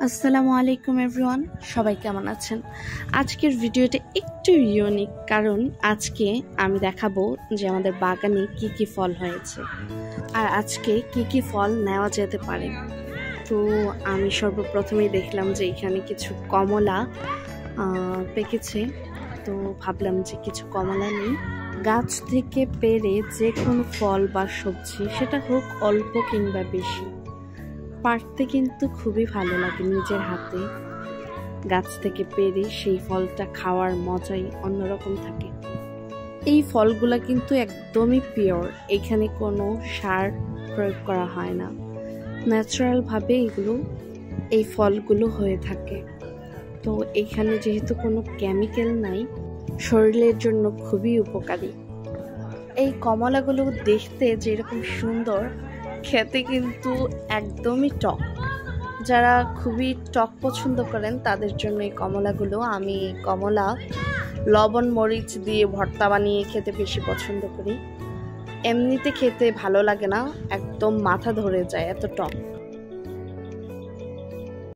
আসসালামু আলাইকুম এভরিওয়ান, সবাই কেমন আছেন? আজকের ভিডিওটা একটু ইউনিক, কারণ আজকে আমি দেখাবো যে আমাদের বাগানে কি কি ফল হয়েছে আর আজকে কি কি ফল নেওয়া যেতে পারে। তো আমি সর্বপ্রথমেই দেখলাম যে এখানে কিছু কমলা পেকেছে, তো ভাবলাম যে কিছু কমলা নিই। গাছ থেকে পেড়ে যে কোনো ফল বা সবজি, সেটা হোক অল্প কিংবা বেশি, পারতে কিন্তু খুবই ভালো লাগে। নিজের হাতে গাছ থেকে পেড়ে সেই ফলটা খাওয়ার মজাই অন্যরকম থাকে। এই ফলগুলা কিন্তু একদমই পিওর, এখানে কোনো সার প্রয়োগ করা হয় না, ন্যাচারাল ভাবে এই ফলগুলো হয়ে থাকে। তো এখানে যেহেতু কোনো কেমিক্যাল নাই, শরীরের জন্য খুবই উপকারী। এই কমলাগুলো দেখতে যেরকম সুন্দর, খেতে কিন্তু একদমই টক। যারা খুবই টক পছন্দ করেন তাদের জন্য এই কমলাগুলো। আমি কমলা লবণ মরিচ দিয়ে ভর্তা বানিয়ে খেতে বেশি পছন্দ করি। এমনিতে খেতে ভালো লাগে না, একদম মাথা ধরে যায়, এত টক।